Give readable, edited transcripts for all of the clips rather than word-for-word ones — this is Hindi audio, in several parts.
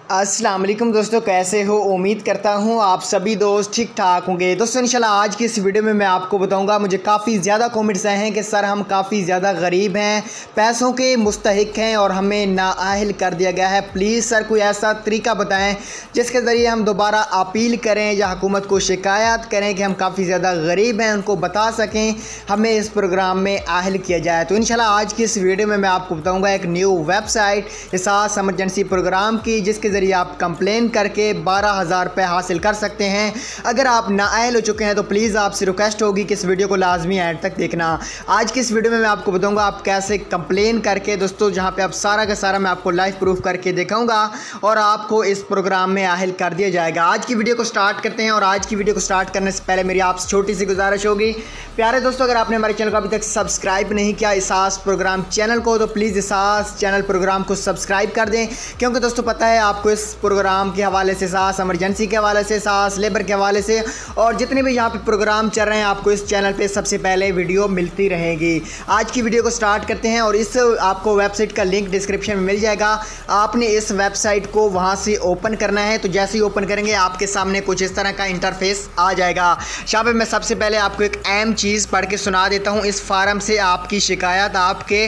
अस्सलाम वालेकुम दोस्तों, कैसे हो? उम्मीद करता हूँ आप सभी दोस्त ठीक ठाक होंगे। दोस्तों इंशाल्लाह आज की इस वीडियो में मैं आपको बताऊंगा, मुझे काफ़ी ज़्यादा कमेंट्स आए हैं कि सर हम काफ़ी ज़्यादा गरीब हैं, पैसों के मुस्तहिक हैं और हमें नाअहल कर दिया गया है। प्लीज़ सर कोई ऐसा तरीका बताएं जिसके ज़रिए हम दोबारा अपील करें या हुकूमत को शिकायत करें कि हम काफ़ी ज़्यादा गरीब हैं, उनको बता सकें, हमें इस प्रोग्राम में आहल किया जाए। तो इंशाल्लाह आज की इस वीडियो में मैं आपको बताऊँगा एक न्यू वेबसाइट एहसास एमरजेंसी प्रोग्राम की, जिसके ज़रिए आप कंप्लेन करके 12,000 रुपये हासिल कर सकते हैं। अगर आप नाअहल हो चुके हैं तो प्लीज़ आपसे रिक्वेस्ट होगी कि इस वीडियो को लाजमी एंड तक देखना। आज की इस वीडियो में मैं आपको बताऊंगा आप कैसे कंप्लेन करके, दोस्तों जहां पे आप सारा का सारा मैं आपको लाइव प्रूफ करके दिखाऊंगा और आपको इस प्रोग्राम में आहल कर दिया जाएगा। आज की वीडियो को स्टार्ट करते हैं और आज की वीडियो को स्टार्ट करने से पहले मेरी आपसे छोटी सी गुजारिश होगी, प्यारे दोस्तों अगर आपने हमारे चैनल को अभी तक सब्सक्राइब नहीं किया एहसास प्रोग्राम चैनल को, तो प्लीज़ एहसास चैनल प्रोग्राम को सब्सक्राइब कर दें, क्योंकि दोस्तों पता है आपको इस प्रोग्राम के हवाले से, एहसास एमरजेंसी के हवाले से, एहसास लेबर के हवाले से और जितने भी यहाँ पे प्रोग्राम चल रहे हैं आपको इस चैनल पे सबसे पहले वीडियो मिलती रहेगी। आज की वीडियो को स्टार्ट करते हैं और इस आपको वेबसाइट का लिंक डिस्क्रिप्शन में मिल जाएगा। आपने इस वेबसाइट को वहाँ से ओपन करना है, तो जैसे ही ओपन करेंगे आपके सामने कुछ इस तरह का इंटरफेस आ जाएगा। यहाँ पे मैं सबसे पहले आपको एक अहम चीज़ पढ़ के सुना देता हूँ। इस फार्म से आपकी शिकायत आपके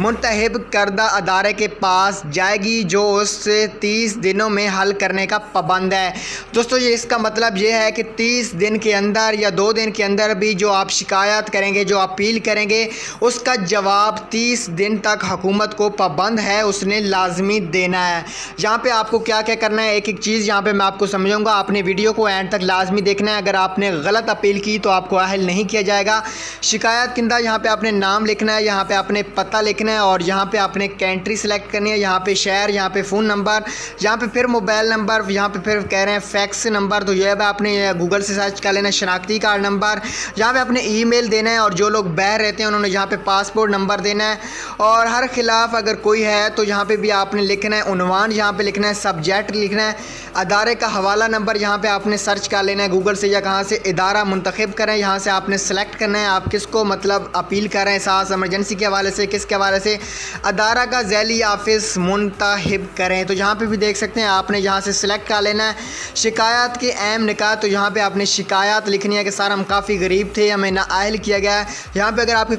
मुंतखब करदा अदारे के पास जाएगी, जो उससे 30 दिनों में हल करने का पाबंद है। दोस्तों ये इसका मतलब ये है कि 30 दिन के अंदर या 2 दिन के अंदर भी जो आप शिकायत करेंगे, जो अपील करेंगे, उसका जवाब 30 दिन तक हुकूमत को पाबंद है, उसने लाजमी देना है। यहाँ पे आपको क्या क्या करना है, एक एक चीज़ यहाँ पे मैं आपको समझाऊंगा। आपने वीडियो को एंड तक लाजमी देखना है। अगर आपने गलत अपील की तो आपको आहल नहीं किया जाएगा। शिकायत किंदा यहाँ पे आपने नाम लिखना है, यहाँ पे आपने पता लिखना है और यहाँ पे आपने कंट्री सेलेक्ट करनी है, यहाँ पे शहर, यहाँ पे फ़ोन नंबर, यहाँ पे फिर मोबाइल नंबर, यहाँ पे फिर कह रहे हैं फैक्स नंबर, तो ये आपने गूगल से सर्च कर लेना, शनाख्ती कार्ड नंबर, यहाँ पे आपने ईमेल देना है और जो लोग बाहर रहते हैं उन्होंने यहाँ पे पासपोर्ट नंबर देना है और हर खिलाफ अगर कोई है तो यहाँ पे भी आपने लिखना है उन्वान, यहाँ पे लिखना है सब्जेक्ट लिखना है, अदारे का हवाला नंबर यहाँ पे आपने सर्च कर लेना है गूगल से या कहाँ से, इदारा मुंतखब करें, यहाँ से आपने सेलेक्ट करना है आप किसको मतलब अपील कर रहे हैं, एहसास एमरजेंसी के हवाले से, किसके हवाले से, अदारा का ज़ैली ऑफिस मुंतखब करें। तो यहाँ पर भी देख सकते हैं आपने यहाँ से सिलेक्ट कर लेना है। शिकायत के अहम निकात, तो यहाँ पे आपने शिकायत लिखनी है कि सर हम काफ़ी गरीब थे, हमें नाअहल किया गया है। यहाँ पे अगर आपकी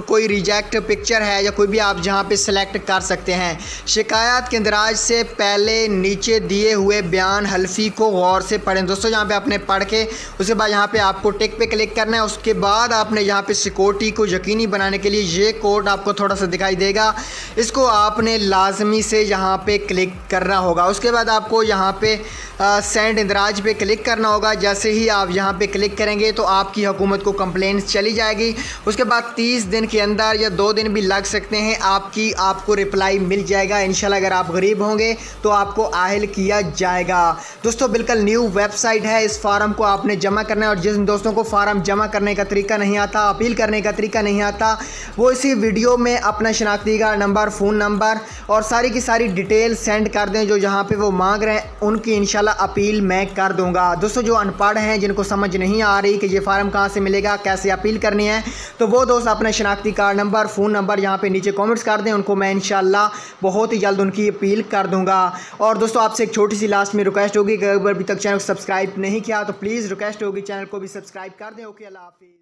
कोई रिजेक्ट पिक्चर है या कोई भी आप जहाँ पे सिलेक्ट कर सकते हैं। शिकायत के इंदराज से पहले नीचे दिए हुए बयान हल्फी को गौर से पढ़ें। दोस्तों यहाँ पे आपने पढ़ के उसके बाद यहाँ पे आपको टिक पे क्लिक करना है। उसके बाद आपने यहाँ पे सिक्योरिटी को यकीनी बनाने के लिए ये कोड आपको थोड़ा सा दिखाई देगा, इसको आपने लाजमी से यहाँ पे क्लिक करना होगा। उसके बाद आपको यहाँ पे सेंड इंदराज पे क्लिक करना होगा। जैसे ही आप यहाँ पे क्लिक करेंगे तो आपकी हुकूमत को कंप्लेंट चली जाएगी। उसके बाद 30 दिन के अंदर या 2 दिन भी लग सकते हैं, आपको रिप्लाई मिल जाएगा। इंशाल्लाह अगर आप गरीब होंगे तो आपको आहल किया जाएगा। दोस्तों बिल्कुल न्यू वेबसाइट है, इस फार्म को आपने जमा करना है और जिन दोस्तों को फार्म जमा करने का तरीका नहीं आता, अपील करने का तरीका नहीं आता, वो इसी वीडियो में अपना शनाख्ती कार्ड नंबर, फ़ोन नंबर और सारी की सारी डिटेल सेंड कर दें जो यहाँ पे वो मांग रहे हैं, उनकी इंशाल्लाह अपील मैं कर दूंगा। दोस्तों जो अनपढ़ हैं, जिनको समझ नहीं आ रही कि ये फार्म कहाँ से मिलेगा, कैसे अपील करनी है, तो वो दोस्त अपना शनाख्ती कार्ड नंबर, फ़ोन नंबर यहाँ पे नीचे कमेंट्स कर दें, उनको मैं इंशाल्लाह बहुत ही जल्द उनकी अपील कर दूंगा। और दोस्तों आपसे एक छोटी सी लास्ट में रिक्वेस्ट होगी कि अगर अभी तक चैनल को सब्सक्राइब नहीं किया तो प्लीज़ रिक्वेस्ट होगी चैनल को भी सब्सक्राइब कर दें। ओके, अल्लाह हाफिज़।